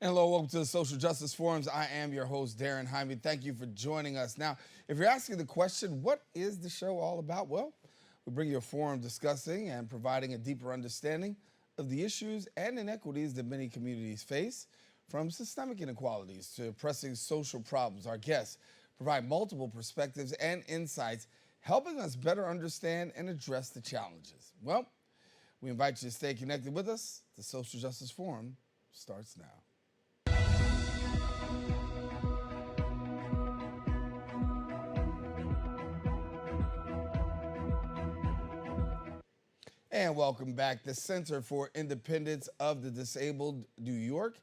Hello, welcome to the Social Justice Forums. I am your host, Daren, Jaime. Thank you for joining us. Now, if you're asking the question, what is the show all about? Well, we bring you a forum discussing and providing a deeper understanding of the issues and inequities that many communities face, from systemic inequalities to pressing social problems. Our guests provide multiple perspectives and insights, helping us better understand and address the challenges. Well, we invite you to stay connected with us. The Social Justice Forum starts now. And welcome back. The Center for Independence of the Disabled New York,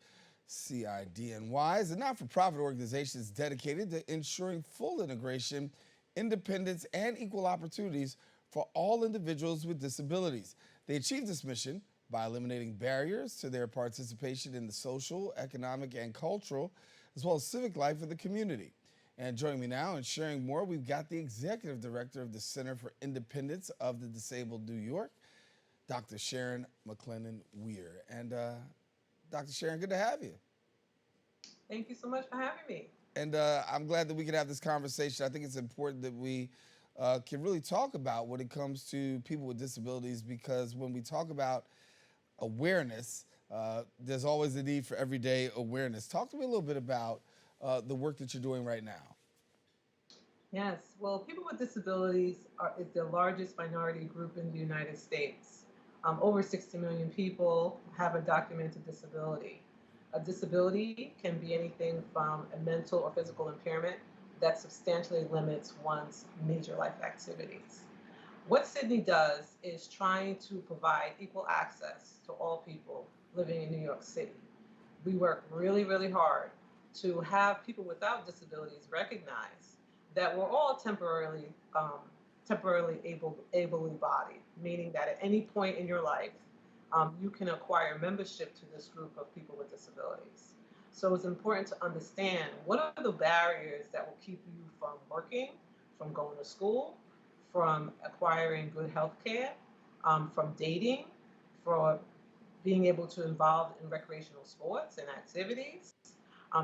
CIDNY, is a not-for-profit organization dedicated to ensuring full integration, independence, and equal opportunities for all individuals with disabilities. They achieve this mission by eliminating barriers to their participation in the social, economic, and cultural, as well as civic life of the community. And joining me now and sharing more, we've got the Executive Director of the Center for Independence of the Disabled New York, Dr. Sharon McLennon-Wier. And Dr. Sharon, good to have you. Thank you so much for having me. And I'm glad that we can have this conversation. I think it's important that we can really talk about when it comes to people with disabilities, because when we talk about awareness, there's always a need for everyday awareness. Talk to me a little bit about the work that you're doing right now. Yes, well, people with disabilities is the largest minority group in the United States. Over 60 million people have a documented disability. A disability can be anything from a mental or physical impairment that substantially limits one's major life activities. What Sydney does is trying to provide equal access to all people living in New York City. We work really, really hard to have people without disabilities recognize that we're all temporarily ably bodied, meaning that at any point in your life, you can acquire membership to this group of people with disabilities. So it's important to understand what are the barriers that will keep you from working, from going to school, from acquiring good health care, from dating, from being able to involve in recreational sports and activities,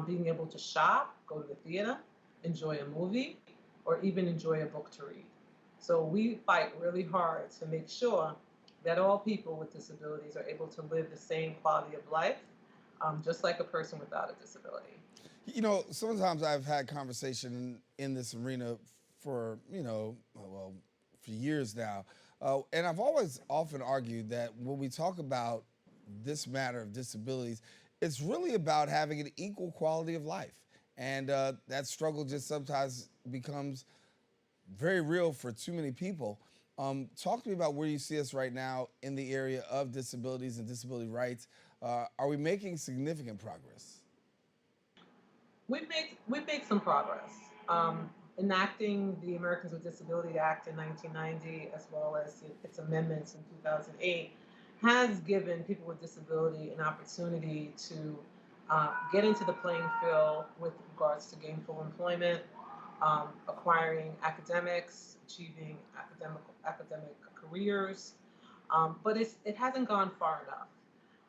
being able to shop, go to the theater, enjoy a movie, or even enjoy a book to read. So we fight really hard to make sure that all people with disabilities are able to live the same quality of life, just like a person without a disability. You know, sometimes I've had conversation in this arena for, for years now. And I've always often argued that when we talk about this matter of disabilities, it's really about having an equal quality of life. And that struggle just sometimes becomes very real for too many people. Talk to me about where you see us right now in the area of disabilities and disability rights. Are we making significant progress? We've made some progress. Enacting the Americans with Disability Act in 1990, as well as its amendments in 2008, has given people with disability an opportunity to get into the playing field with regards to gainful employment, acquiring academics, achieving academic careers, but it hasn't gone far enough.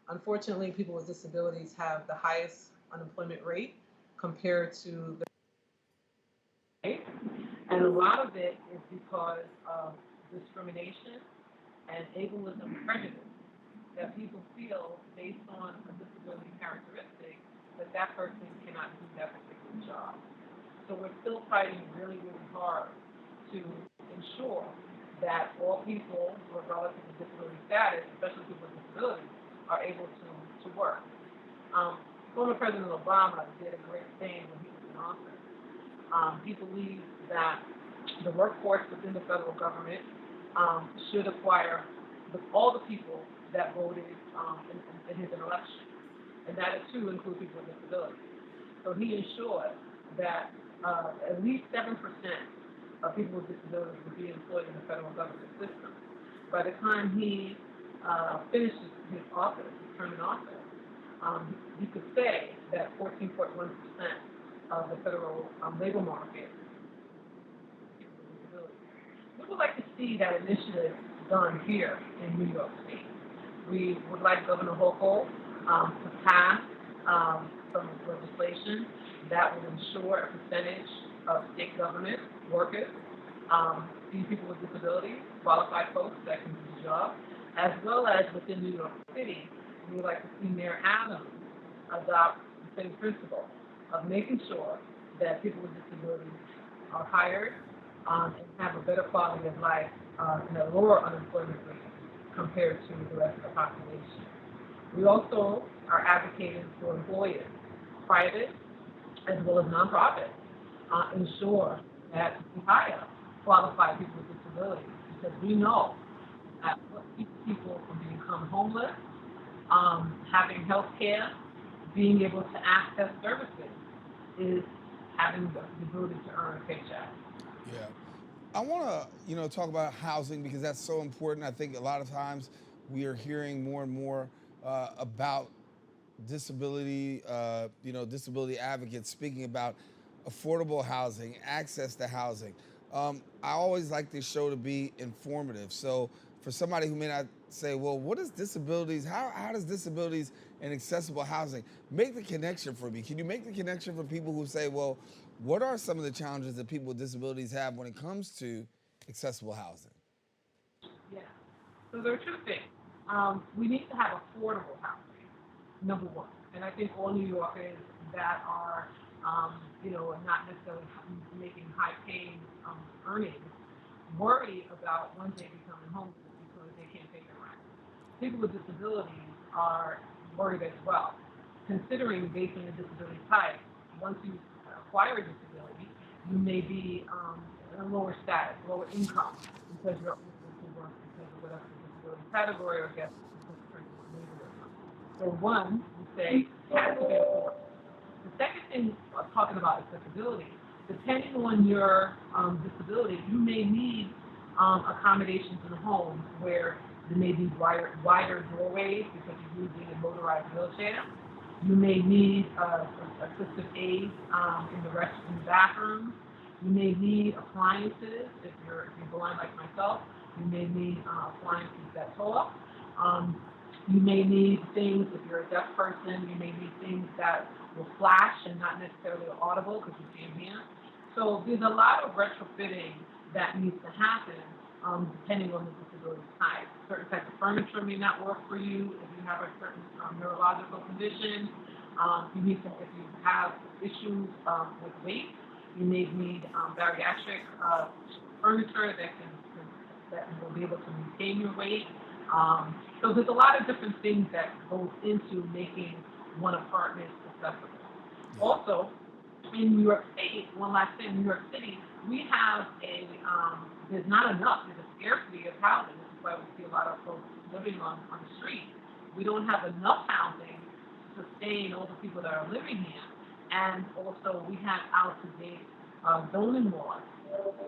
Unfortunately, people with disabilities have the highest unemployment rate compared to the state, and a lot of it is because of discrimination and ableism prejudice that people feel based on a disability characteristic that that person cannot do that particular job. So we're still fighting really, really hard to ensure that all people, regardless of the disability status, especially people with disabilities, are able to work. Former President Obama did a great thing when he was in office. He believes that the workforce within the federal government should acquire all the people that voted in his election, and that too includes people with disabilities. So he ensured that at least 7% of people with disabilities would be employed in the federal government system. By the time he finished his term in office, you could say that 14.1% of the federal labor market is people with disabilities. We would like to see that initiative done here in New York State. We would like Governor Hochul to pass some legislation that would ensure a percentage of state government workers, see people with disabilities, qualified folks that can do the job, as well as within New York City. We would like to see Mayor Adams adopt the same principle of making sure that people with disabilities are hired and have a better quality of life and a lower unemployment rate compared to the rest of the population. We also are advocating for employers, private as well as nonprofit, ensure that we hire qualified people with disabilities because we know that what keeps people from becoming homeless, having health care, being able to access services is having the ability to earn a paycheck. Yeah. I want to, talk about housing because that's so important. I think a lot of times we are hearing more and more about disability, disability advocates speaking about affordable housing, access to housing. I always like this show to be informative. So for somebody who may not say, well, what is disabilities? How does disabilities and accessible housing make the connection for me? Can you make the connection for people who say, well, what are some of the challenges that people with disabilities have when it comes to accessible housing? Yeah. So there are two things. We need to have affordable housing, number one. And I think all New Yorkers that are, not necessarily making high-paying earnings worry about one day becoming homeless because they can't pay their rent. People with disabilities are worried as well, considering based on the disability type, once you acquire a disability, you may be in a lower status, lower income, because you're unable to work because of whatever the disability category or guess because of labor. So one, we say it has to be affordable. The second thing talking about accessibility, depending on your disability, you may need accommodations in the home where there may be wider doorways because you're using a motorized wheelchair. You may need assistive aids in the bathroom. You may need appliances if you're blind like myself. You may need appliances that talk. You may need things if you're a deaf person. You may need things that will flash and not necessarily audible because you can't hear. So there's a lot of retrofitting that needs to happen depending on the disability type. Certain types of furniture may not work for you if you have a certain neurological condition. You need to, if you have issues with weight, you may need bariatric furniture that will be able to maintain your weight. So there's a lot of different things that goes into making one apartment accessible. Also, in New York State, one last thing, New York City, we have there's not enough, there's a scarcity of housing. This is why we see a lot of folks living on the street. We don't have enough housing to sustain all the people that are living here. And also, we have out-to-date zoning laws.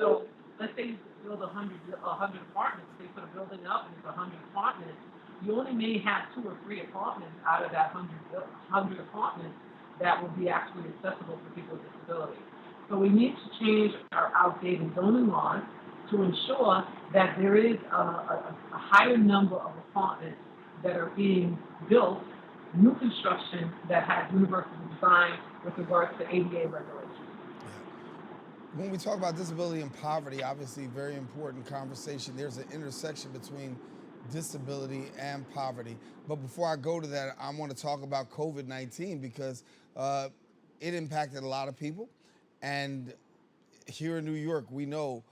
So let's say you build 100 apartments, they put a building up and it's 100 apartments, you only may have 2 or 3 apartments out of that 100 apartments that will be actually accessible for people with disabilities. So we need to change our outdated zoning laws to ensure that there is a higher number of apartments that are being built, new construction that has universal design with regards to ADA regulations. When we talk about disability and poverty, obviously very important conversation. There's an intersection between disability and poverty. But before I go to that, I want to talk about COVID-19 because it impacted a lot of people. And here in New York, we know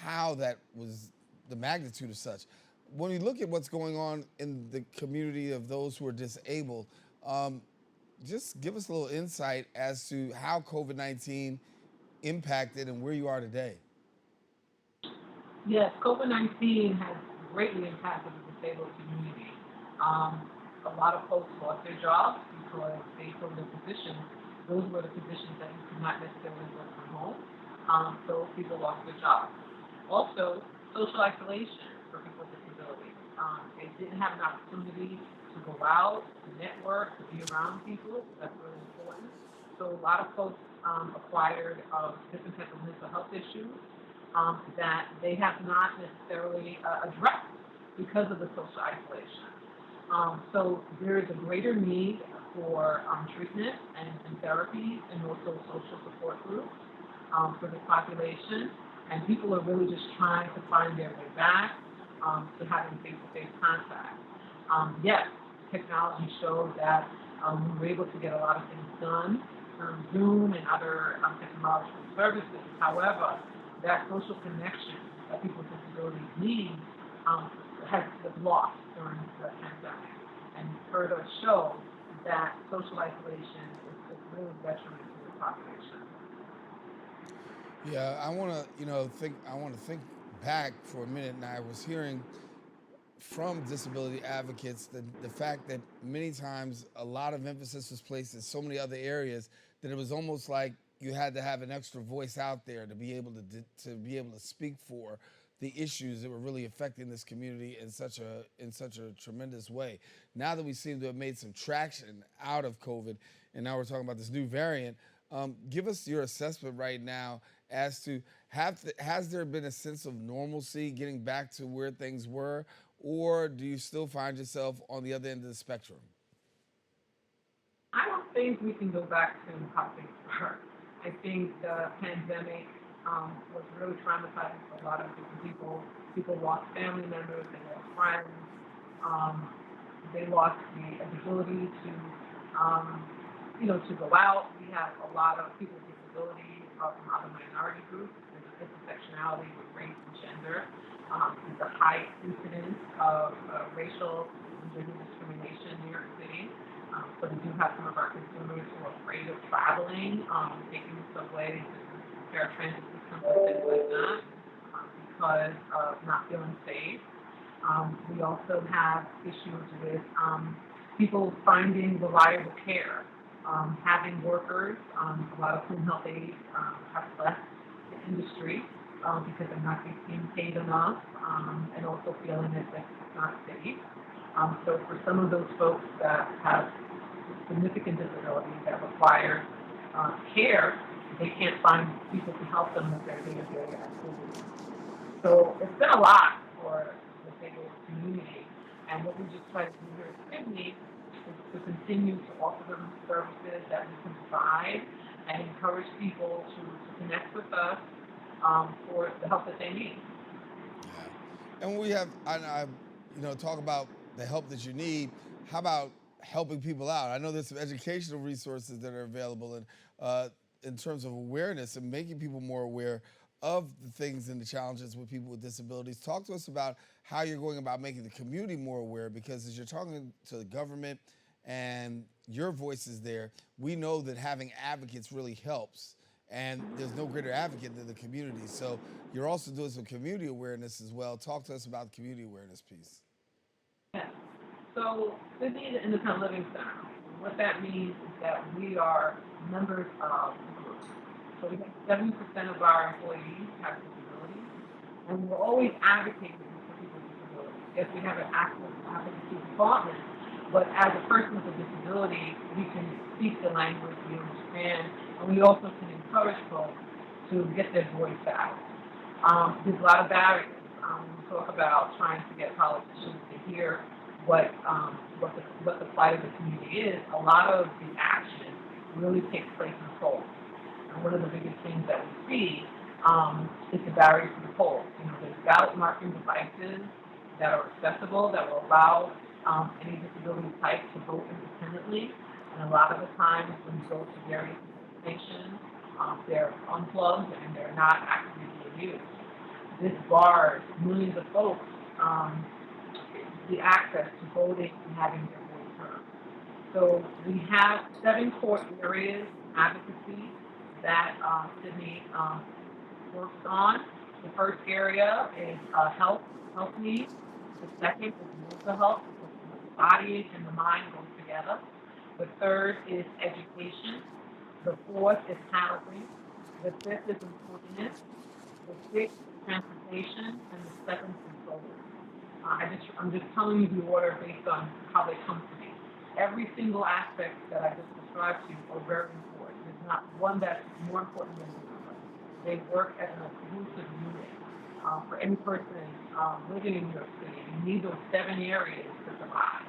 how that was, the magnitude of such. When we look at what's going on in the community of those who are disabled, just give us a little insight as to how COVID-19 impacted and where you are today. Yes, COVID-19 has greatly impacted the disabled community. A lot of folks lost their jobs because they filled their positions. Those were the positions that you could not necessarily work from home. So people lost their jobs. Also, social isolation for people with disabilities. They didn't have an opportunity to go out, to network, to be around people. That's really important. So a lot of folks acquired different types of mental health issues that they have not necessarily addressed because of the social isolation. So there is a greater need for treatment and therapy and also social support groups for the population. And people are really just trying to find their way back to having face-to-face contact. Yes, technology showed that we were able to get a lot of things done through Zoom and other technological services. However, that social connection that people with disabilities need was lost during the pandemic, and further show that social isolation is really detrimental to the population. Yeah, I want to think back for a minute, and I was hearing from disability advocates the fact that many times a lot of emphasis was placed in so many other areas that it was almost like you had to have an extra voice out there to be able to speak for the issues that were really affecting this community in such a tremendous way. Now that we seem to have made some traction out of COVID, and now we're talking about this new variant, give us your assessment right now as to has there been a sense of normalcy getting back to where things were, or do you still find yourself on the other end of the spectrum? I don't think we can go back to how things were. I think the pandemic was really traumatizing for a lot of different people. People lost family members, they lost friends, um, they lost the ability to, um, to go out. We have a lot of people with disabilities from other minority groups. There's intersectionality with race and gender. There's a high incidence of racial and gender discrimination in New York City. So we do have some of our consumers who are afraid of traveling, taking the subway, paratransit systems, and things like that, because of not feeling safe. We also have issues with people finding reliable care, having workers, a lot of home health aides have left the industry because they're not being paid enough, and also feeling that it's not safe. So for some of those folks that have significant disabilities that require care, they can't find people to help them with their day-to-day activities. So it's been a lot for the disabled community. And what we just try to do here at Sydney is to continue to offer them services that we can provide and encourage people to connect with us for the help that they need. Yeah. And we have, talk about the help that you need. How about helping people out? I know there's some educational resources that are available in terms of awareness and making people more aware of the things and the challenges with people with disabilities. Talk to us about how you're going about making the community more aware, because as you're talking to the government and your voice is there, we know that having advocates really helps. And there's no greater advocate than the community. So you're also doing some community awareness as well. Talk to us about the community awareness piece. Yes. So Sydney is an independent living center. What that means is that we are members of the group. So we have 70% of our employees have disabilities, and we're always advocating for people with disabilities. Yes, we have an active advocacy department, but as a person with a disability, we can speak the language, we understand, and we also can encourage folks to get their voice out. There's a lot of barriers. We talk about trying to get politicians to hear what the plight of the community is. A lot of the action really takes place in polls. And one of the biggest things that we see is the barriers to the polls. There's ballot marking devices that are accessible that will allow any disability type to vote independently. And a lot of the times when you go to various stations, they're unplugged and they're not actively being used. This bars millions of folks the access to voting and having their voice heard. So we have 7 core areas of advocacy that Sydney works on. The first area is health needs. The second is mental health, because the body and the mind go together. The third is education. The fourth is housing. The fifth is employment. The sixth is transportation, and the seventh is solar. I'm just telling you the order based on how they come to me. Every single aspect that I just described to you are very important. There's not one that's more important than the other. They work as an inclusive unit. For any person living in New York City, you need those 7 areas to survive.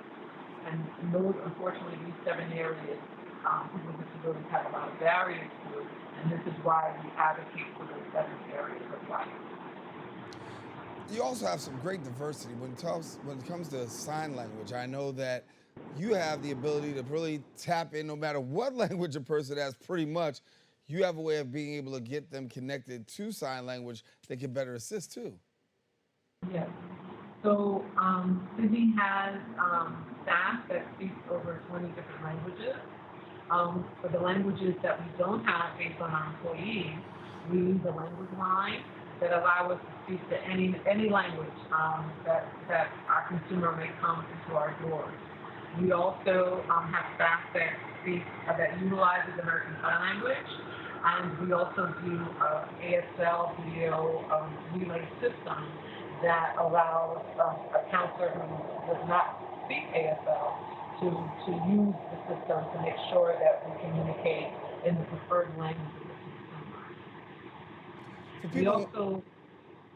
And those, unfortunately, these 7 areas, people with disabilities have a lot of barriers to, and this is why we advocate for those 7 areas of life. You also have some great diversity when it comes to sign language. I know that you have the ability to really tap in no matter what language a person has, pretty much. You have a way of being able to get them connected to sign language that can better assist too. Yes. So Sydney has staff that speaks over 20 different languages. For the languages that we don't have based on our employees, we use a language line that allow us to speak to any language that our consumer may come into our doors. We also have staff that utilizes American Sign Language, and we also do ASL video relay system that allows a counselor who does not speak ASL to use the system to make sure that we communicate in the preferred language of the consumer. We also,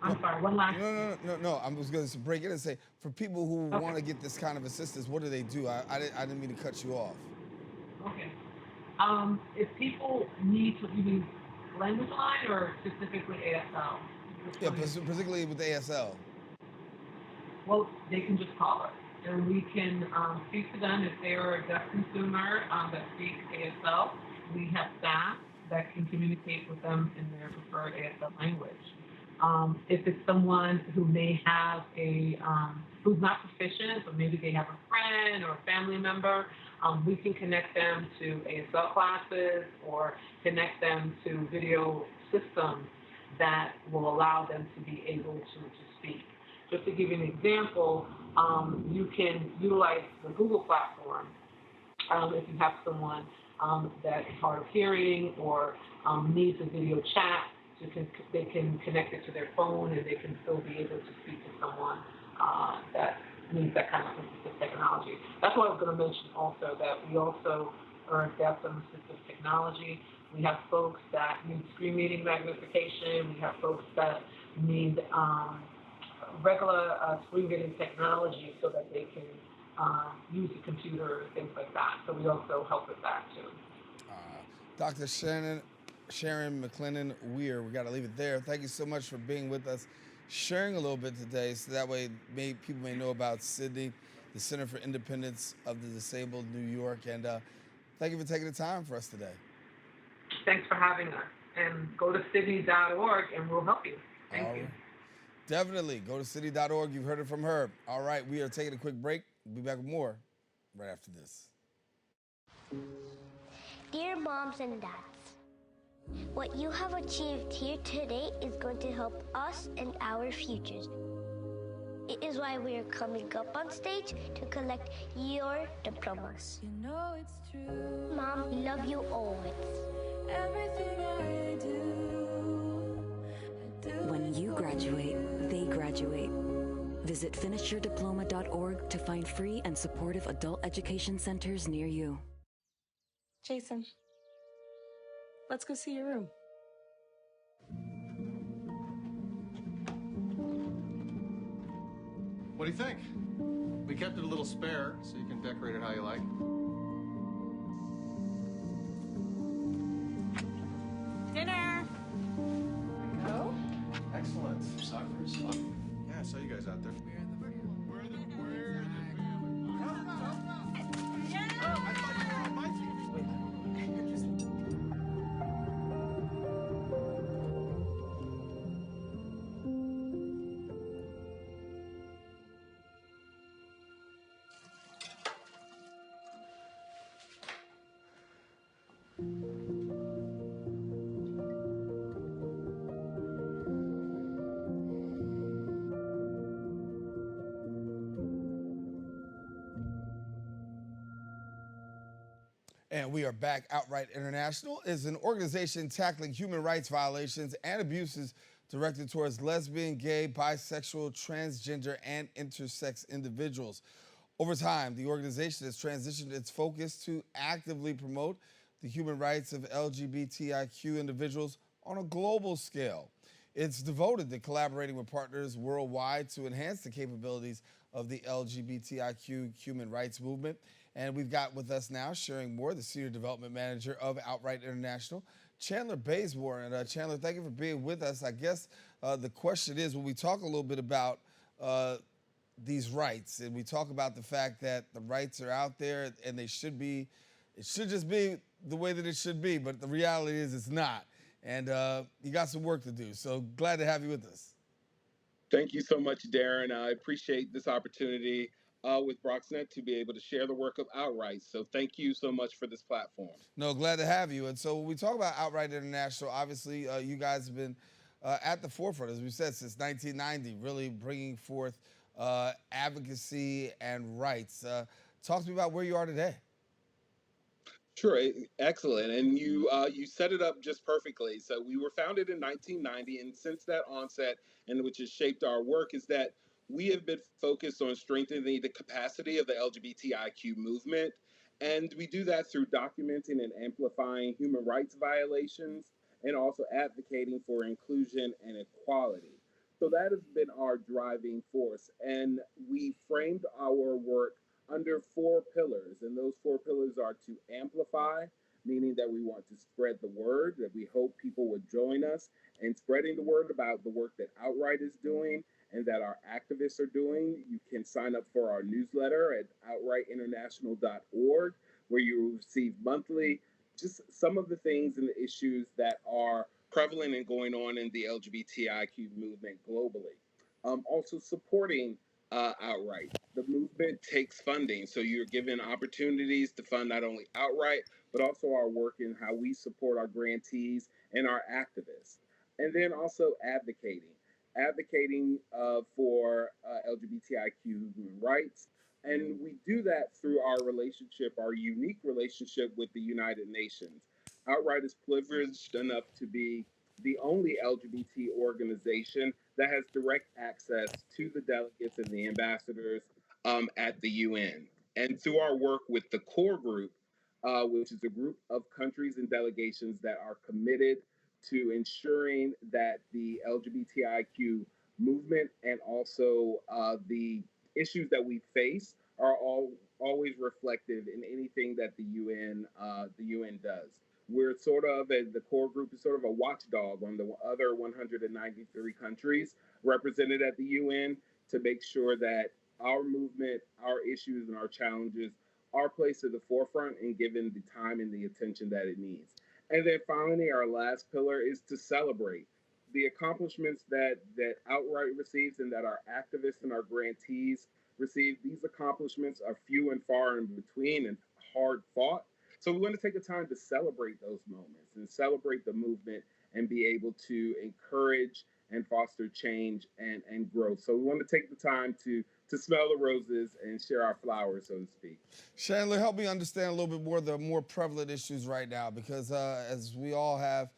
I'm sorry, one last. No. I was going to break it and say, for people who want to get this kind of assistance, what do they do? I didn't mean to cut you off. Okay. If people need to use language line or specifically ASL? Yeah, particularly with ASL. Well, they can just call us, and we can speak to them if they are a deaf consumer that speaks ASL. We have staff that can communicate with them in their preferred ASL language. If it's someone who may have who's not proficient, but maybe they have a friend or a family member, we can connect them to ASL classes or connect them to video systems that will allow them to be able to speak. Just to give you an example, you can utilize the Google platform if you have someone that is hard of hearing or needs a video chat. They can connect it to their phone, and they can still be able to speak to someone that needs that kind of assistive technology. That's what I was going to mention also, that we also are adept on assistive technology. We have folks that need screen reading magnification. We have folks that need regular screen reading technology so that they can use the computer and things like that. So we also help with that too. Dr. Sharon McLennon-Wier, we got to leave it there. Thank you so much for being with us, sharing a little bit today, so that way people may know about Sydney, the Center for Independence of the Disabled, New York, and thank you for taking the time for us today. Thanks for having us, and go to Sydney.org and we'll help you. Thank you. Definitely, go to City.org. You've heard it from her. All right, we are taking a quick break. We'll be back with more right after this. Dear moms and dads, what you have achieved here today is going to help us and our futures. It is why we are coming up on stage to collect your diplomas. You know it's true. Mom, we love you always. Everything I do. When you graduate, they graduate. Visit finishyourdiploma.org to find free and supportive adult education centers near you. Jason, let's go see your room. What do you think? We kept it a little spare, so you can decorate it how you like. Dinner! Go? Excellent. Soccer is fun. Yeah, I saw you guys out there. And we are back. Outright International is an organization tackling human rights violations and abuses directed towards lesbian, gay, bisexual, transgender, and intersex individuals. Over time, the organization has transitioned its focus to actively promote the human rights of LGBTIQ individuals on a global scale. It's devoted to collaborating with partners worldwide to enhance the capabilities of the LGBTIQ human rights movement. And we've got with us now, sharing more, the Senior Development Manager of Outright International, Chandler Bazemore. And Chandler, thank you for being with us. I guess the question is, when we talk a little bit about these rights, and we talk about the fact that the rights are out there and they should be, it should just be the way that it should be, but the reality is it's not. And you got some work to do. So glad to have you with us. Thank you so much, Daren. I appreciate this opportunity with BronxNet to be able to share the work of Outright. So thank you so much for this platform. No, glad to have you. And so when we talk about Outright International, obviously you guys have been at the forefront, as we said, since 1990, really bringing forth advocacy and rights. Talk to me about where you are today. Sure, excellent. And you set it up just perfectly. So we were founded in 1990, and since that onset, and which has shaped our work, is that we have been focused on strengthening the capacity of the LGBTIQ movement. And we do that through documenting and amplifying human rights violations and also advocating for inclusion and equality. So that has been our driving force. And we framed our work under four pillars. And those four pillars are to amplify, meaning that we want to spread the word, that we hope people would join us in spreading the word about the work that Outright is doing and that our activists are doing. You can sign up for our newsletter at outrightinternational.org, where you will receive monthly just some of the things and the issues that are prevalent and going on in the LGBTIQ movement globally. Also supporting Outright. The movement takes funding, so you're given opportunities to fund not only Outright, but also our work in how we support our grantees and our activists. And then also advocating for LGBTIQ human rights. And we do that through our relationship, our unique relationship with the United Nations. Outright is privileged enough to be the only LGBT organization that has direct access to the delegates and the ambassadors at the UN. And through our work with the core group, which is a group of countries and delegations that are committed to ensuring that the LGBTIQ movement and also the issues that we face are always reflected in anything that the UN does. We're sort of, the core group is sort of a watchdog on the other 193 countries represented at the UN to make sure that our movement, our issues, and our challenges are placed at the forefront and given the time and the attention that it needs. And then finally, our last pillar is to celebrate the accomplishments that Outright receives and that our activists and our grantees receive. These accomplishments are few and far in between and hard fought. So we want to take the time to celebrate those moments and celebrate the movement and be able to encourage and foster change and growth. So we want to take the time to smell the roses and share our flowers, so to speak. Chandler, help me understand a little bit more the more prevalent issues right now, because as we all have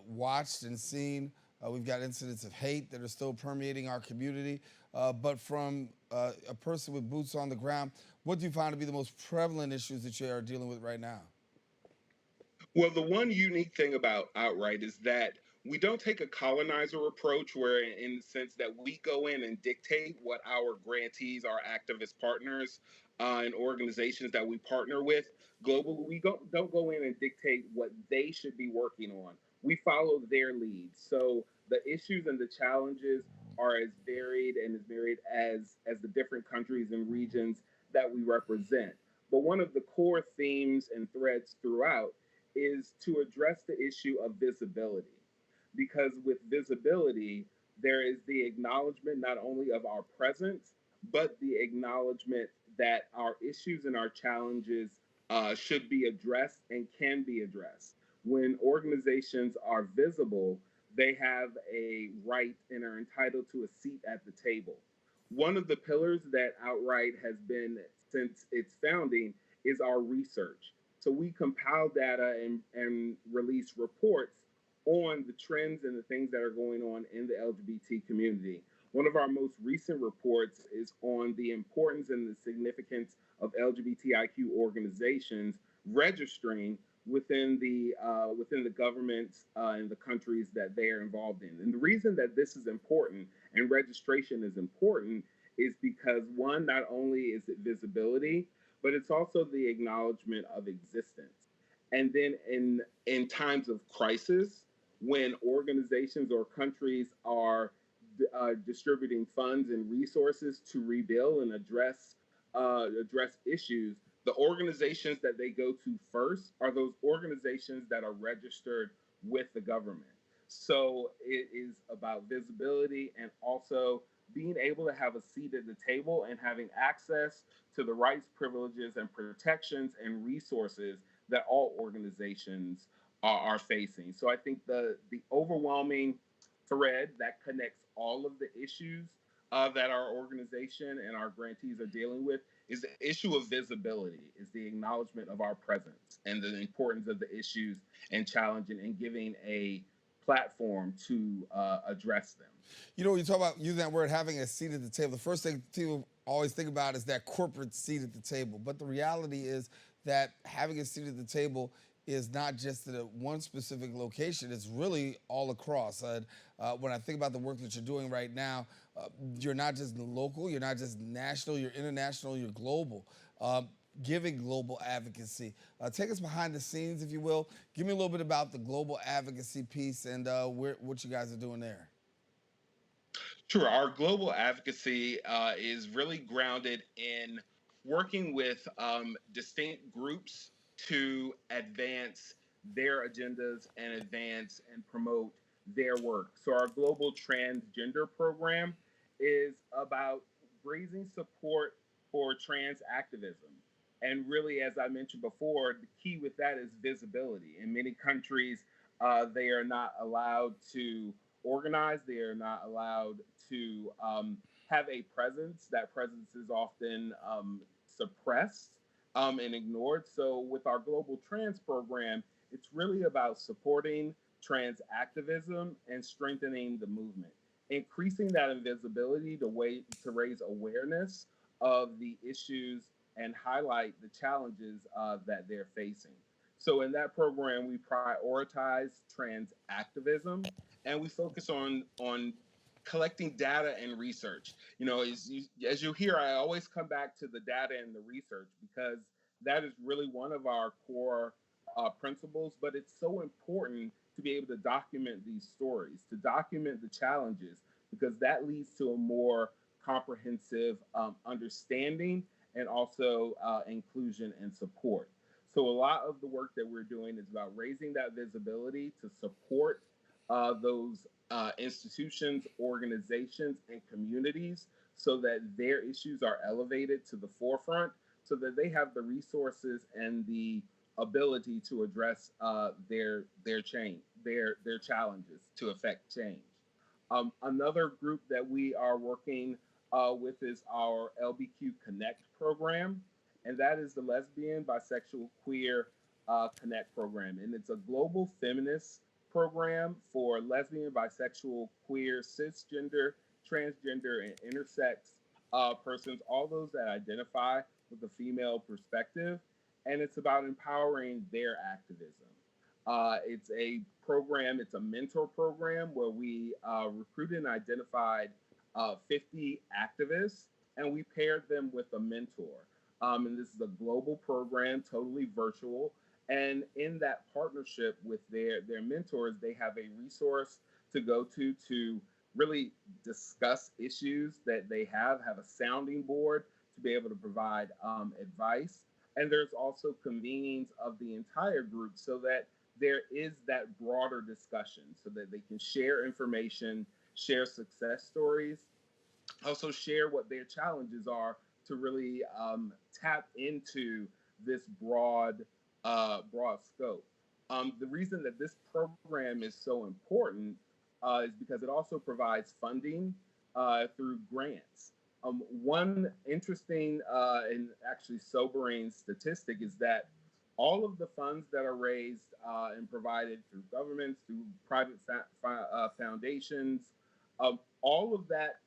watched and seen, we've got incidents of hate that are still permeating our community. But from a person with boots on the ground, what do you find to be the most prevalent issues that you are dealing with right now? Well, the one unique thing about Outright is that we don't take a colonizer approach where, in the sense that we go in and dictate what our grantees, our activist partners, and organizations that we partner with globally, don't go in and dictate what they should be working on. We follow their lead. So the issues and the challenges are as varied as the different countries and regions that we represent. But one of the core themes and threads throughout is to address the issue of visibility. Because with visibility, there is the acknowledgement not only of our presence, but the acknowledgement that our issues and our challenges should be addressed and can be addressed. When organizations are visible, they have a right and are entitled to a seat at the table. One of the pillars that Outright has been since its founding is our research. So we compile data and release reports on the trends and the things that are going on in the LGBT community. One of our most recent reports is on the importance and the significance of LGBTIQ organizations registering within the governments and the countries that they are involved in. And the reason that this is important and registration is important is because one, not only is it visibility, but it's also the acknowledgement of existence. And then in times of crisis, when organizations or countries are distributing funds and resources to rebuild and address issues, the organizations that they go to first are those organizations that are registered with the government. So it is about visibility and also being able to have a seat at the table and having access to the rights, privileges, and protections and resources that all organizations are facing. So I think the overwhelming thread that connects all of the issues that our organization and our grantees are dealing with is the issue of visibility, is the acknowledgement of our presence and the importance of the issues and challenging and giving a platform to address them. You know, when you talk about using that word, having a seat at the table, the first thing people always think about is that corporate seat at the table. But the reality is that having a seat at the table is not just at one specific location, it's really all across. When I think about the work that you're doing right now, you're not just local, you're not just national, you're international, you're global. Giving global advocacy. Take us behind the scenes, if you will. Give me a little bit about the global advocacy piece and what you guys are doing there. Sure. Our global advocacy is really grounded in working with distinct groups to advance their agendas and advance and promote their work. So, our global transgender program is about raising support for trans activism. And really, as I mentioned before, the key with that is visibility. In many countries, they are not allowed to organize, they are not allowed to have a presence. That presence is often suppressed and ignored. So, with our Global Trans program, it's really about supporting trans activism and strengthening the movement, increasing that invisibility to raise awareness of the issues and highlight the challenges that they're facing. So, in that program, we prioritize trans activism and we focus on collecting data and research. You know, as you hear, I always come back to the data and the research because that is really one of our core principles. But it's so important to be able to document these stories, to document the challenges, because that leads to a more comprehensive understanding and also inclusion and support. So a lot of the work that we're doing is about raising that visibility to support those institutions, organizations, and communities so that their issues are elevated to the forefront so that they have the resources and the ability to address their challenges to affect change. Another group that we are working with is our LBQ Connect program, and that is the Lesbian, Bisexual, Queer Connect program. And it's a global feminist program for lesbian, bisexual, queer, cisgender, transgender, and intersex persons, all those that identify with a female perspective. And it's about empowering their activism. It's a program, it's a mentor program where we recruited and identified 50 activists and we paired them with a mentor. And this is a global program, totally virtual. And in that partnership with their mentors, they have a resource to go to really discuss issues that they have a sounding board to be able to provide advice. And there's also convenings of the entire group so that there is that broader discussion so that they can share information, share success stories, also share what their challenges are to really tap into this broad scope. The reason that this program is so important is because it also provides funding through grants. One interesting and actually sobering statistic is that all of the funds that are raised and provided through governments, through private foundations, all of that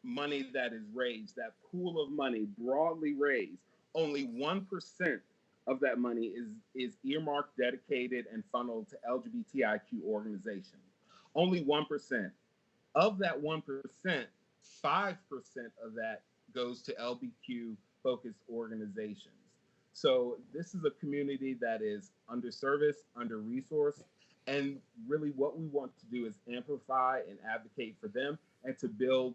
money that is raised, that pool of money broadly raised, only 1% of that money is earmarked, dedicated, and funneled to LGBTIQ organizations. Only 1%. Of that 1%, 5% of that goes to LBQ focused organizations. So this is a community that is underserviced, under resourced, and really what we want to do is amplify and advocate for them and to build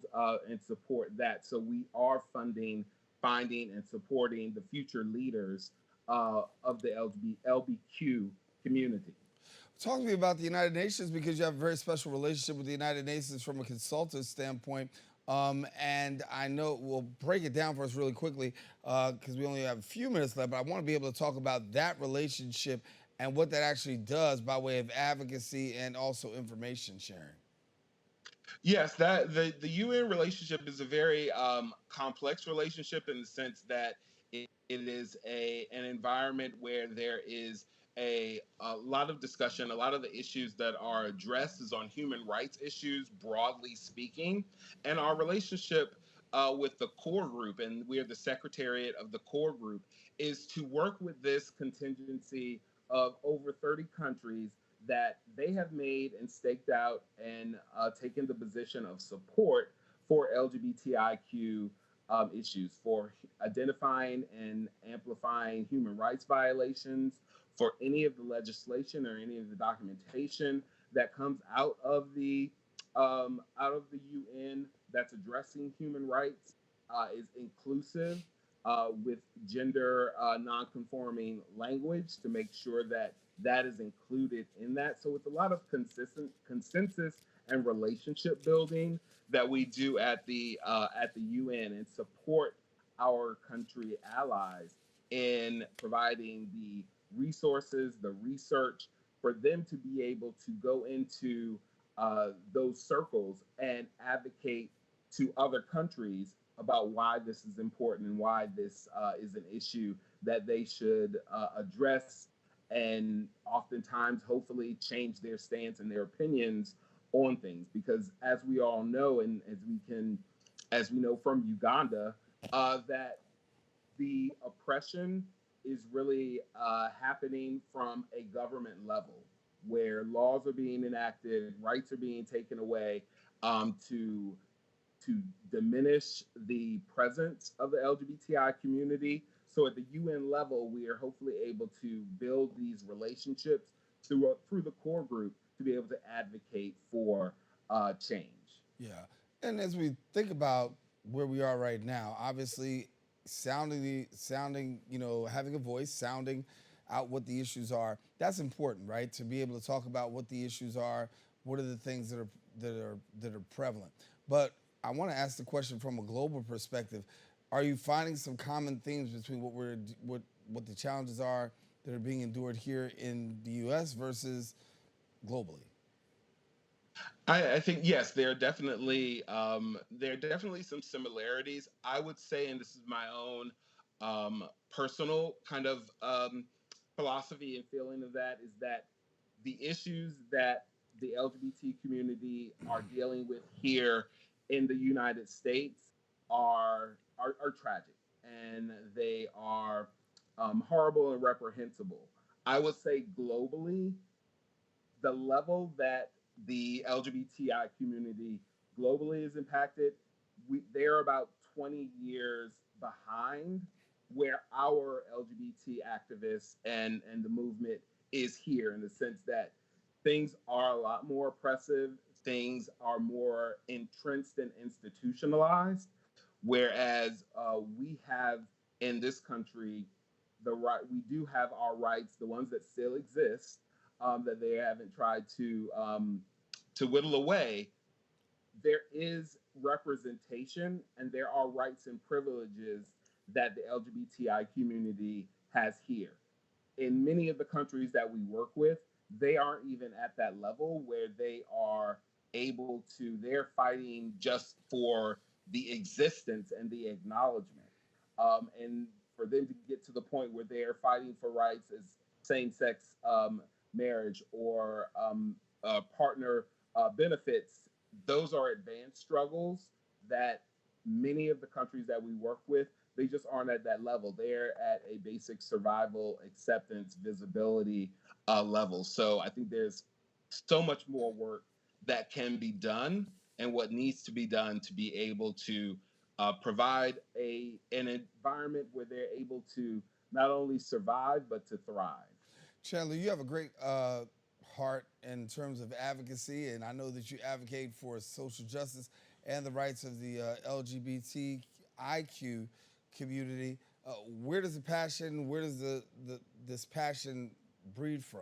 and support that. So we are funding, finding, and supporting the future leaders of the LBQ community. Talk to me about the United Nations because you have a very special relationship with the United Nations from a consultative standpoint. And I know we'll break it down for us really quickly because we only have a few minutes left, but I want to be able to talk about that relationship and what that actually does by way of advocacy and also information sharing. Yes, that the UN relationship is a very complex relationship in the sense that it is an environment where there is a lot of discussion. A lot of the issues that are addressed is on human rights issues, broadly speaking, and our relationship with the core group, and we are the secretariat of the core group, is to work with this contingency of over 30 countries that they have made and staked out and taken the position of support for LGBTIQ issues, for identifying and amplifying human rights violations, for any of the legislation or any of the documentation that comes out of the UN that's addressing human rights is inclusive with gender non-conforming language to make sure that that is included in that. So it's a lot of consensus and relationship building that we do at the UN and support our country allies in providing the resources, the research for them to be able to go into those circles and advocate to other countries about why this is important and why this is an issue that they should address and oftentimes hopefully change their stance and their opinions on things. Because as we all know, and as we know from Uganda, that the oppression is really happening from a government level where laws are being enacted, rights are being taken away to diminish the presence of the LGBTI community. So at the UN level, we are hopefully able to build these relationships through the core group to be able to advocate for change. Yeah. And as we think about where we are right now, obviously sounding, having a voice, sounding out what the issues are, that's important, right? To be able to talk about what the issues are, what are the things that are prevalent. But I want to ask the question from a global perspective. Are you finding some common themes between what the challenges are that are being endured here in the US versus globally? I think yes, there are definitely some similarities. I would say, and this is my own personal kind of philosophy and feeling of that, is that the issues that the LGBT community are dealing with here in the United States are tragic and they are horrible and reprehensible. I would say globally, the level that the LGBTI community globally is impacted, they're about 20 years behind where our LGBT activists and the movement is here, in the sense that things are a lot more oppressive, things are more entrenched and institutionalized, whereas we have in this country we do have our rights, the ones that still exist, that they haven't tried to whittle away. There is representation and there are rights and privileges that the LGBTI community has here. In many of the countries that we work with, they aren't even at that level where they are able to, they're fighting just for the existence and the acknowledgement. And for them to get to the point where they're fighting for rights as same sex marriage or partner benefits, those are advanced struggles that many of the countries that we work with, they just aren't at that level. They're at a basic survival, acceptance, visibility level. So I think there's so much more work that can be done and what needs to be done to be able to provide an environment where they're able to not only survive, but to thrive. Chandler, you have a great heart in terms of advocacy, and I know that you advocate for social justice and the rights of the LGBTIQ community. Where does this passion breed from?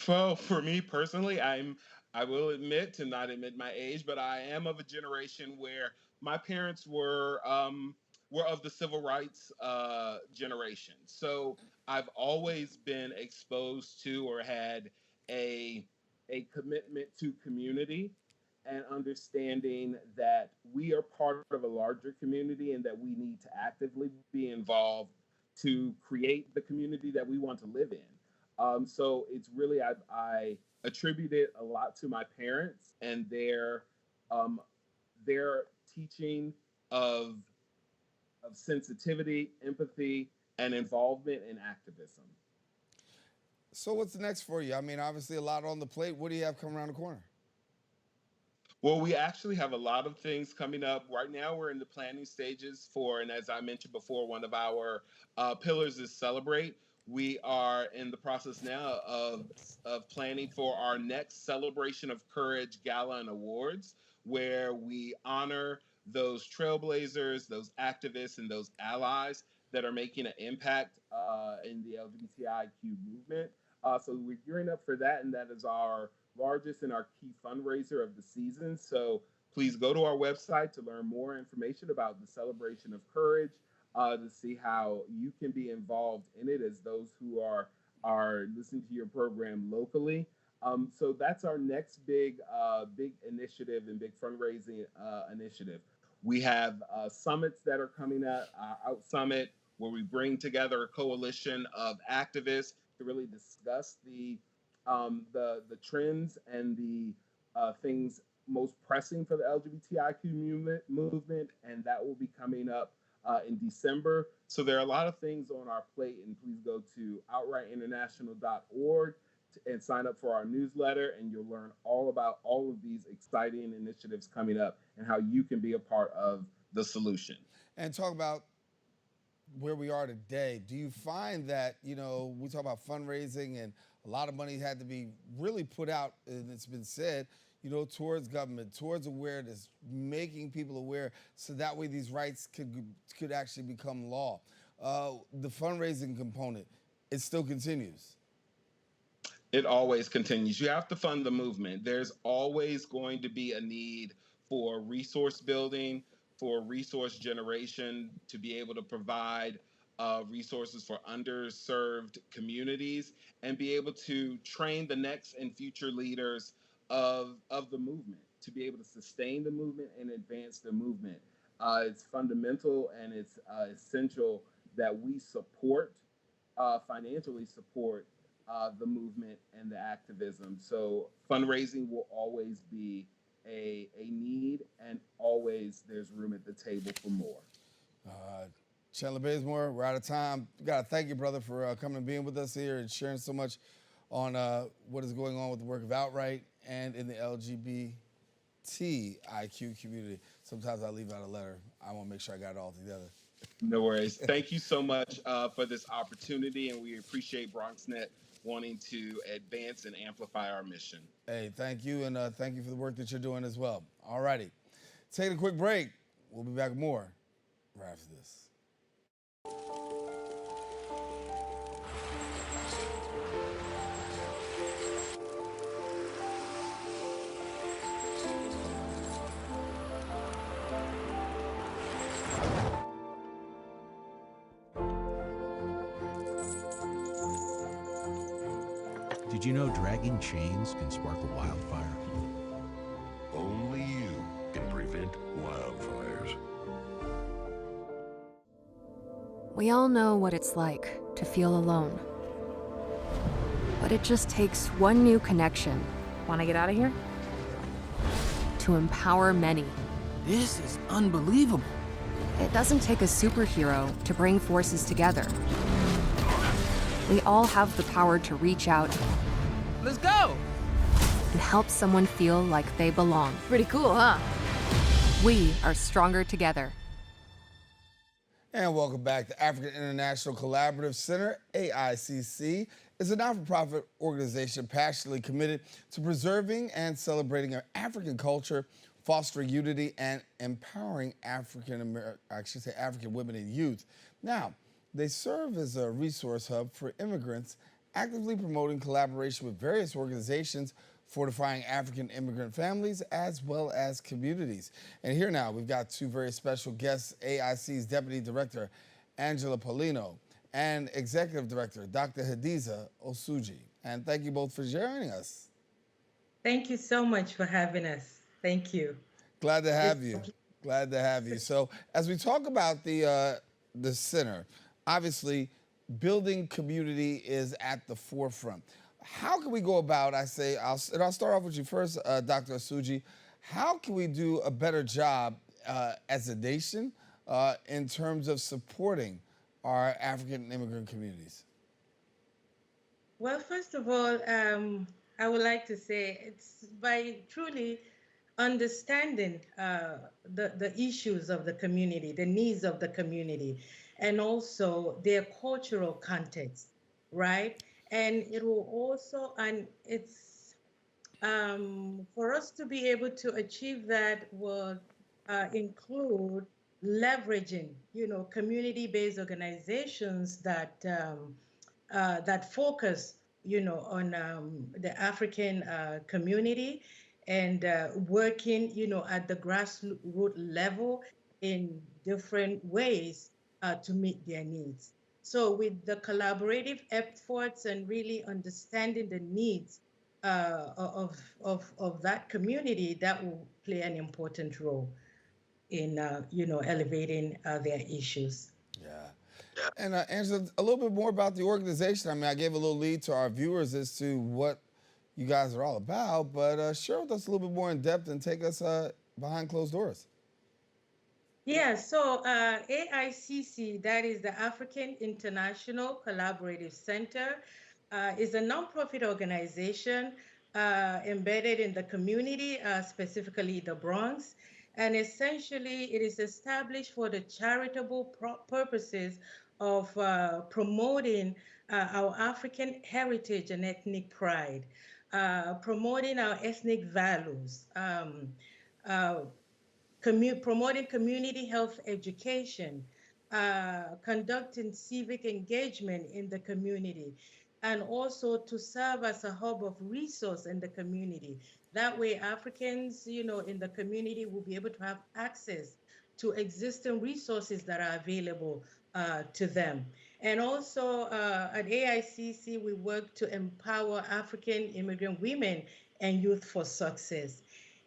Well, for me personally, I will admit to not admit my age, but I am of a generation where my parents were of the civil rights generation. So I've always been exposed to or had a commitment to community and understanding that we are part of a larger community and that we need to actively be involved to create the community that we want to live in. So it's really, I attribute it a lot to my parents and their teaching of sensitivity, empathy, and involvement in activism. So what's next for you? I mean, obviously a lot on the plate. What do you have coming around the corner? Well, we actually have a lot of things coming up. Right now, we're in the planning stages for, and as I mentioned before, one of our pillars is Celebrate. We are in the process now of planning for our next Celebration of Courage Gala and Awards, where we honor those trailblazers, those activists, and those allies that are making an impact in the LGBTIQ movement. So we're gearing up for that, and that is our largest and our key fundraiser of the season. So please go to our website to learn more information about the Celebration of Courage, to see how you can be involved in it as those who are listening to your program locally. So that's our next big initiative and big fundraising initiative. We have summits that are coming up, Out Summit, where we bring together a coalition of activists to really discuss the trends and the things most pressing for the LGBTIQ movement, and that will be coming up in December. So there are a lot of things on our plate, and please go to outrightinternational.org and sign up for our newsletter, and you'll learn all about all of these exciting initiatives coming up and how you can be a part of the solution. And talk about where we are today. Do you find that, we talk about fundraising and a lot of money had to be really put out, and it's been said, towards government, towards awareness, making people aware so that way these rights could actually become law. The fundraising component, it still continues. It always continues. You have to fund the movement. There's always going to be a need for resource building, for resource generation, to be able to provide resources for underserved communities and be able to train the next and future leaders of the movement, to be able to sustain the movement and advance the movement. It's fundamental and it's essential that we financially support the movement and the activism. So fundraising will always be a need, and always there's room at the table for more. Chandler Bazemore, we're out of time. We got to thank you, brother, for coming and being with us here and sharing so much on what is going on with the work of Outright and in the LGBTIQ community. Sometimes I leave out a letter. I want to make sure I got it all together. No worries. Thank you so much for this opportunity, and we appreciate BronxNet wanting to advance and amplify our mission. Hey, thank you, and thank you for the work that you're doing as well. All righty. Taking a quick break. We'll be back with more right after this. Did you know dragging chains can spark a wildfire? Only you can prevent wildfires. We all know what it's like to feel alone. But it just takes one new connection. Want to get out of here? To empower many. This is unbelievable. It doesn't take a superhero to bring forces together. We all have the power to reach out. Let's go! And help someone feel like they belong. Pretty cool, huh? We are stronger together. And welcome back. The African International Collaborative Center, AICC, is a not-for-profit organization passionately committed to preserving and celebrating African culture, fostering unity, and empowering African women and youth. Now, they serve as a resource hub for immigrants, actively promoting collaboration with various organizations, fortifying African immigrant families as well as communities. And here now, we've got two very special guests, AIC's Deputy Director, Angela Paulino, and Executive Director, Dr. Hadiza Osuji. And thank you both for joining us. Thank you so much for having us. Thank you. Glad to have you. Glad to have you. So as we talk about the center, obviously building community is at the forefront. How can we go about, I'll start off with you first, Dr. Osuji. How can we do a better job as a nation in terms of supporting our African immigrant communities? Well, first of all, I would like to say it's by truly understanding the issues of the community, the needs of the community, and also their cultural context, right? And it will also, and it's for us to be able to achieve that will include leveraging, community-based organizations that that focus, on the African community and working, at the grassroots level in different ways to meet their needs. So with the collaborative efforts and really understanding the needs of that community, that will play an important role in, elevating their issues. Yeah. And Angela, a little bit more about the organization. I mean, I gave a little lead to our viewers as to what you guys are all about, but share with us a little bit more in depth and take us behind closed doors. Yeah, so AICC, that is the African International Collaborative Center, is a nonprofit organization embedded in the community, specifically the Bronx. And essentially, it is established for the charitable purposes of promoting our African heritage and ethnic pride, promoting our ethnic values, promoting community health education, conducting civic engagement in the community, and also to serve as a hub of resource in the community. That way, Africans, in the community will be able to have access to existing resources that are available to them. And also at AICC, we work to empower African immigrant women and youth for success.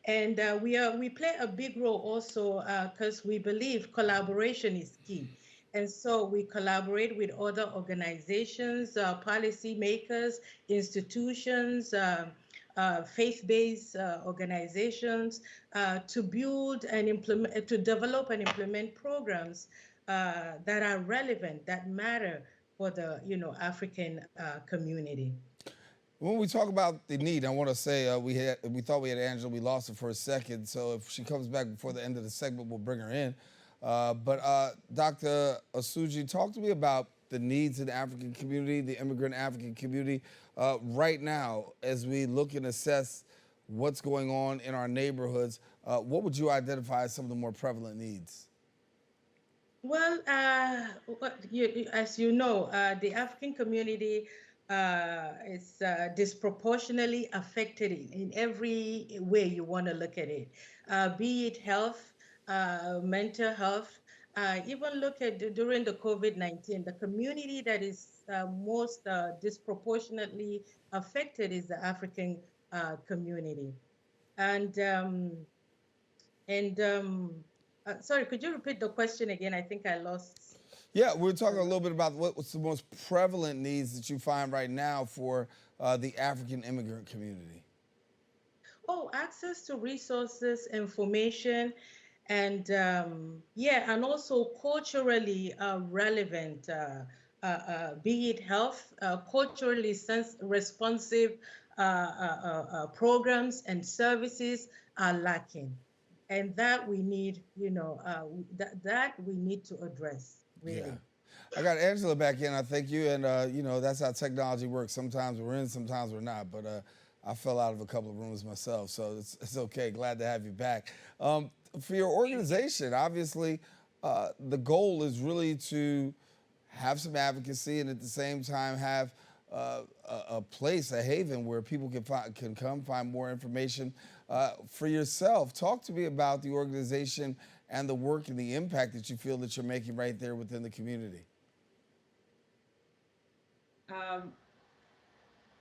And we play a big role also because we believe collaboration is key. And so we collaborate with other organizations, policy makers, institutions, faith-based organizations to build and implement, to develop and implement programs that are relevant, that matter for the African community. When we talk about the need, I want to say we thought we had Angela, we lost her for a second. So if she comes back before the end of the segment, we'll bring her in. But Dr. Osuji, talk to me about the needs in the African community, the immigrant African community, right now as we look and assess what's going on in our neighborhoods. What would you identify as some of the more prevalent needs? Well, as you know, the African community is disproportionately affected in every way you want to look at it, be it health, mental health. Even look at during the COVID-19, the community that is most disproportionately affected is the African community. And sorry, could you repeat the question again? I think I lost. Yeah, we're talking a little bit about what's the most prevalent needs that you find right now for the African immigrant community. Oh, access to resources, information, and and also culturally relevant, be it health, culturally responsive programs and services are lacking. and that we need, that we need to address, really. Yeah. I got Angela back in. I thank you. And, that's how technology works. Sometimes we're in, sometimes we're not. But I fell out of a couple of rooms myself, so it's okay. Glad to have you back. For your organization, obviously, the goal is really to have some advocacy and at the same time have a place, a haven where people can come find more information. For yourself, talk to me about the organization and the work and the impact that you feel that you're making right there within the community.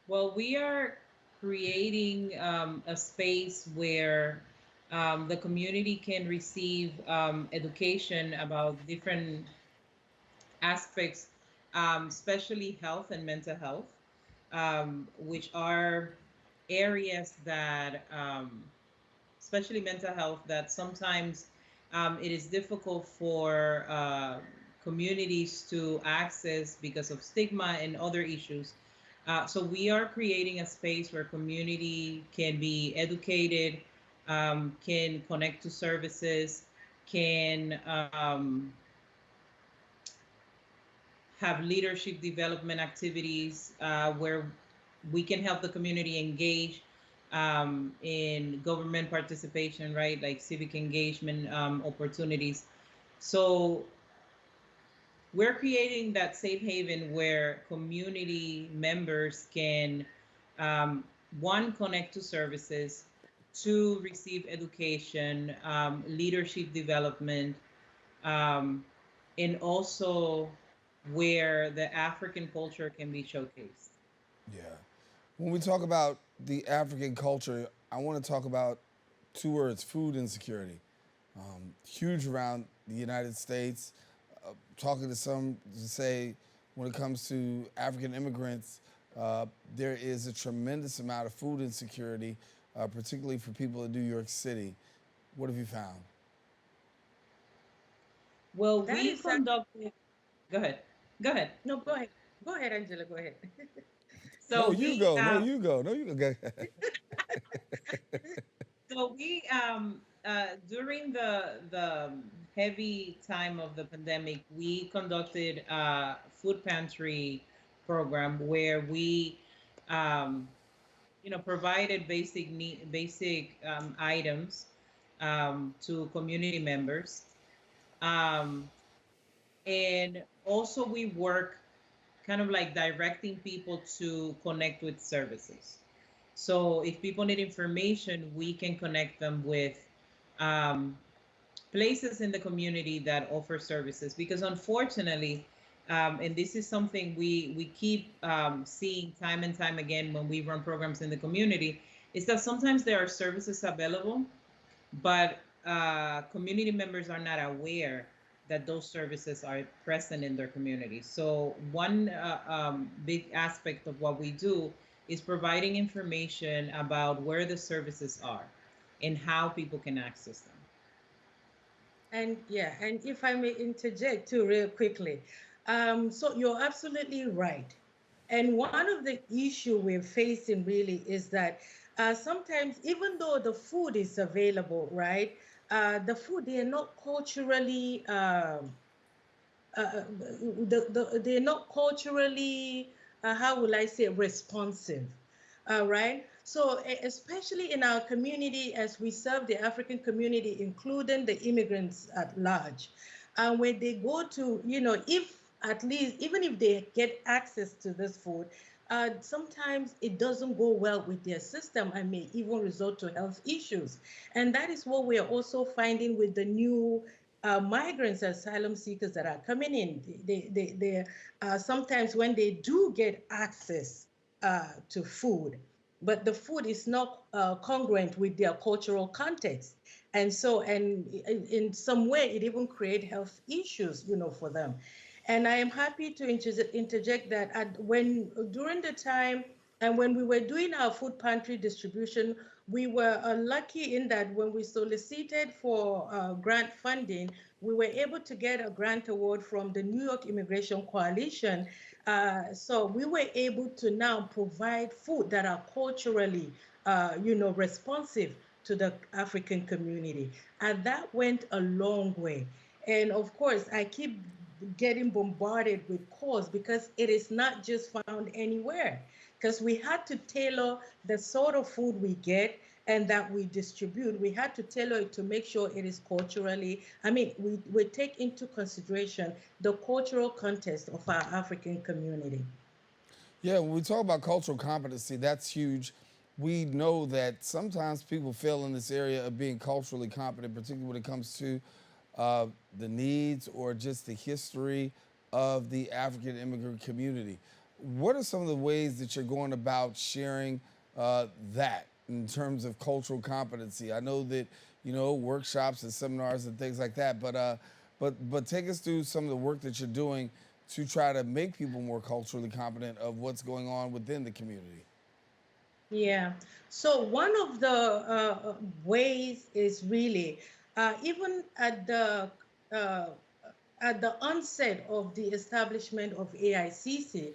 Well, we are creating a space where the community can receive education about different aspects, especially health and mental health, which are areas that, especially mental health, that sometimes it is difficult for communities to access because of stigma and other issues. So we are creating a space where community can be educated, can connect to services, can have leadership development activities where we can help the community engage in government participation, right? Like civic engagement opportunities. So we're creating that safe haven where community members can, one, connect to services, two, receive education, leadership development, and also where the African culture can be showcased. Yeah. When we talk about the African culture, I want to talk about two words: food insecurity. Huge around the United States. Talking to some to say when it comes to African immigrants, there is a tremendous amount of food insecurity, particularly for people in New York City. What have you found? Well, we conducted. Go ahead. Go ahead. No, go ahead. Go ahead, Angela. Go ahead. So no, you go. No, you go. No, you go. So we during the heavy time of the pandemic, we conducted a food pantry program where we, provided basic items to community members, and also we work kind of like directing people to connect with services. So if people need information, we can connect them with places in the community that offer services. Because unfortunately, and this is something we keep seeing time and time again when we run programs in the community, is that sometimes there are services available, but community members are not aware that those services are present in their community. So one big aspect of what we do is providing information about where the services are and how people can access them. And yeah, and if I may interject too real quickly. So you're absolutely right. And one of the issue we're facing really is that sometimes even though the food is available, right, the food, they are not culturally, they're not culturally, how will I say, responsive, right? So especially in our community, as we serve the African community, including the immigrants at large, when they go to, if at least, even if they get access to this food, sometimes it doesn't go well with their system and may even result to health issues. And that is what we are also finding with the new migrants, asylum seekers that are coming in. They sometimes when they do get access to food, but the food is not congruent with their cultural context. And so, and in some way, it even create health issues, for them. And I am happy to interject that during the time and when we were doing our food pantry distribution, we were lucky in that when we solicited for grant funding, we were able to get a grant award from the New York Immigration Coalition. So we were able to now provide food that are culturally, responsive to the African community. And that went a long way. And of course, I keep getting bombarded with calls because it is not just found anywhere. Because we had to tailor the sort of food we get and that we distribute. We had to tailor it to make sure it is culturally, I mean, we take into consideration the cultural context of our African community. Yeah, when we talk about cultural competency, that's huge. We know that sometimes people fail in this area of being culturally competent, particularly when it comes to the needs or just the history of the African immigrant community. What are some of the ways that you're going about sharing that in terms of cultural competency? I know that workshops and seminars and things like that, but take us through some of the work that you're doing to try to make people more culturally competent of what's going on within the community. Yeah. So one of the ways is really even uh, at the onset of the establishment of AICC,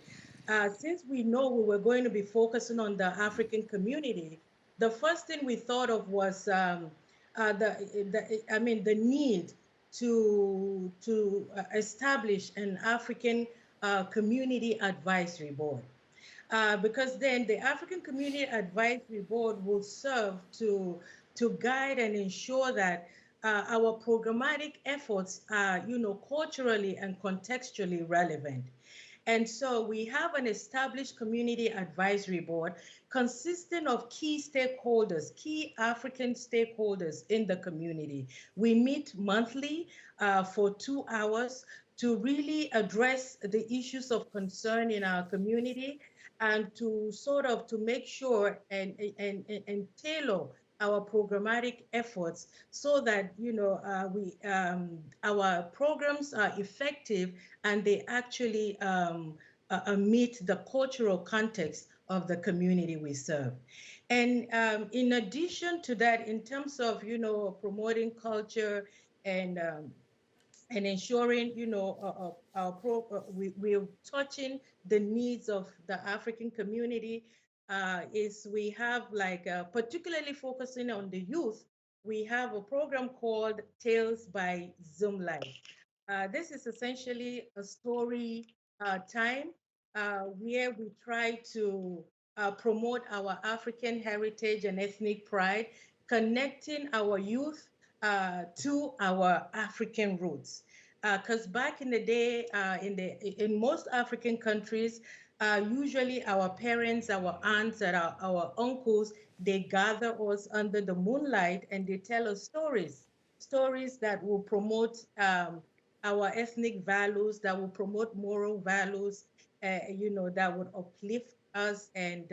since we know we were going to be focusing on the African community, the first thing we thought of was the need to establish an African community advisory board. Because then the African Community Advisory Board will serve to guide and ensure that our programmatic efforts are, culturally and contextually relevant. And so we have an established community advisory board consisting of key stakeholders, key African stakeholders in the community. We meet monthly for 2 hours to really address the issues of concern in our community and to sort of to make sure and tailor our programmatic efforts so that our programs are effective and they actually meet the cultural context of the community we serve. And in addition to that, in terms of promoting culture and ensuring, we're touching the needs of the African community, is we have particularly focusing on the youth, we have a program called Tales by Zoom Live. This is essentially a story time where we try to promote our African heritage and ethnic pride, connecting our youth to our African roots. Because back in the day, in most African countries, usually our parents, our aunts, and our uncles, they gather us under the moonlight and they tell us stories that will promote our ethnic values, that will promote moral values, that would uplift us, and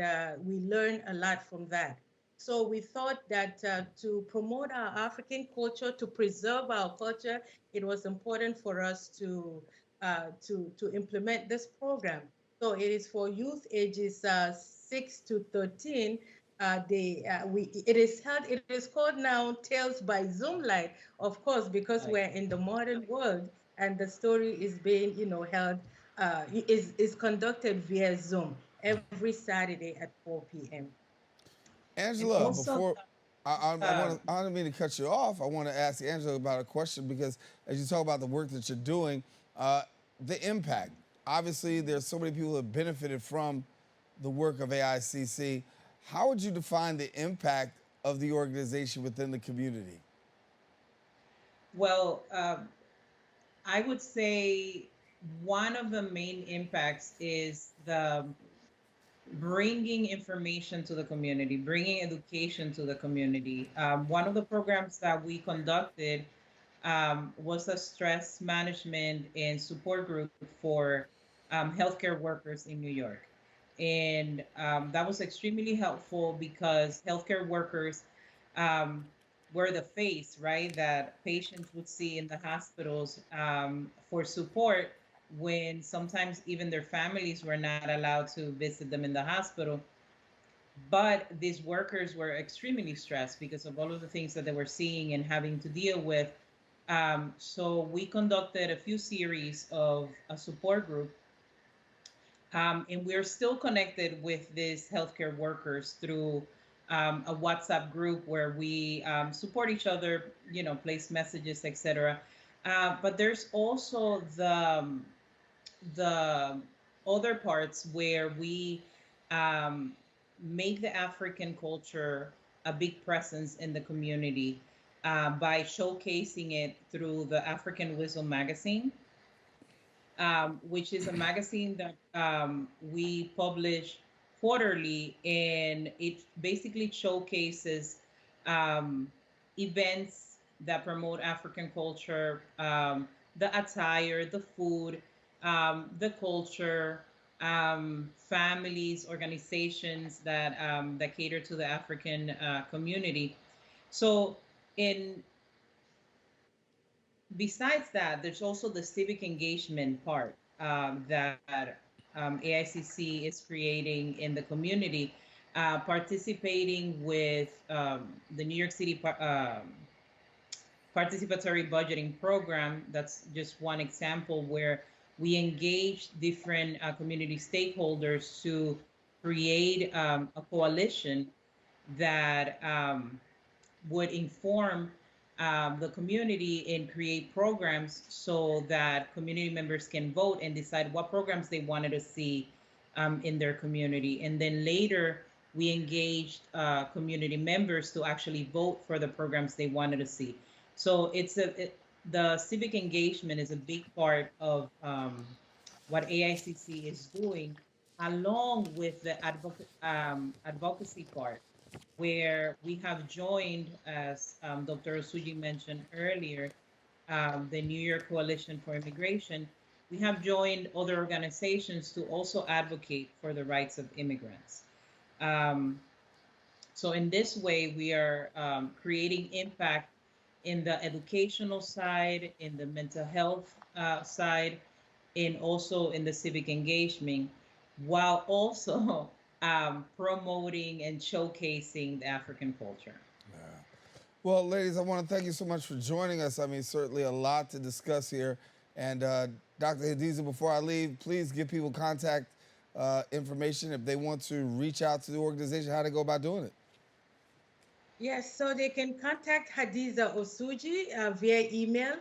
we learn a lot from that. So we thought that to promote our African culture, to preserve our culture, it was important for us to implement this program. So it is for youth ages 6 to 13. It is called now Tales by Zoom Light, of course, because we're in the modern world and the story is being held is conducted via Zoom every Saturday at 4 p.m. Angela, also, before I don't mean to cut you off. I want to ask Angela about a question because as you talk about the work that you're doing, the impact. Obviously, there's so many people who have benefited from the work of AICC. How would you define the impact of the organization within the community? Well, I would say one of the main impacts is the bringing information to the community, bringing education to the community. One of the programs that we conducted was a stress management and support group for healthcare workers in New York. And that was extremely helpful because healthcare workers were the face, right, that patients would see in the hospitals for support when sometimes even their families were not allowed to visit them in the hospital. But these workers were extremely stressed because of all of the things that they were seeing and having to deal with. So we conducted a few series of a support group. And we're still connected with these healthcare workers through a WhatsApp group where we support each other, place messages, etc. But there's also the other parts where we um, make the African culture a big presence in the community by showcasing it through the African Wisdom magazine, which is a magazine that we publish quarterly, and it basically showcases um, events that promote African culture, the attire, the food, the culture, families, organizations that cater to the African community. So, in besides that, there's also the civic engagement part that AICC is creating in the community, participating with the New York City participatory budgeting program. That's just one example where we engage different community stakeholders to create a coalition that would inform the community and create programs so that community members can vote and decide what programs they wanted to see in their community. And then later, we engaged community members to actually vote for the programs they wanted to see. So the civic engagement is a big part of what AICC is doing, along with the advocacy part, where we have joined, as Dr. Osuji mentioned earlier, the New York Coalition for Immigration. We have joined other organizations to also advocate for the rights of immigrants. So in this way, we are creating impact in the educational side, in the mental health side, and also in the civic engagement, while also promoting and showcasing the African culture. Yeah. Well, ladies, I want to thank you so much for joining us. I mean, certainly a lot to discuss here. And Dr. Hadiza, before I leave, please give people contact information if they want to reach out to the organization, how to go about doing it. Yes, so they can contact Hadiza Osuji via email.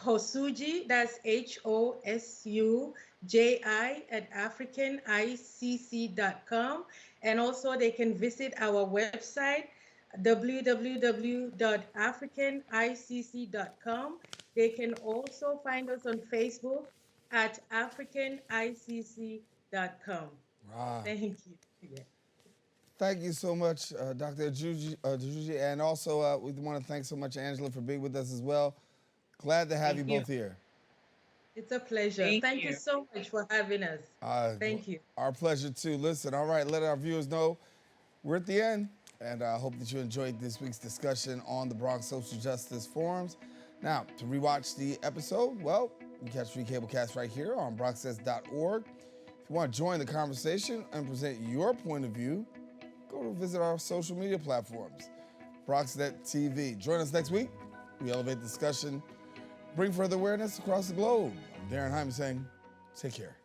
Osuji, that's HOSUJI @africanicc.com. And also they can visit our website, www.africanicc.com. They can also find us on Facebook at africanicc.com. Right. Thank you. Yeah. Thank you so much, Dr. Osuji. And also, we want to thank so much Angela for being with us as well. Glad to have you both here. It's a pleasure. Thank you so much for having us. Thank you. Our pleasure, too. Listen, all right, let our viewers know we're at the end, and I hope that you enjoyed this week's discussion on the Bronx Social Justice Forums. Now, to rewatch the episode, well, you can catch free cablecast right here on BronxNet.org. If you want to join the conversation and present your point of view, go to visit our social media platforms, BronxNet TV. Join us next week. We elevate the discussion, bring further awareness across the globe. I'm Daren Jaime saying, take care.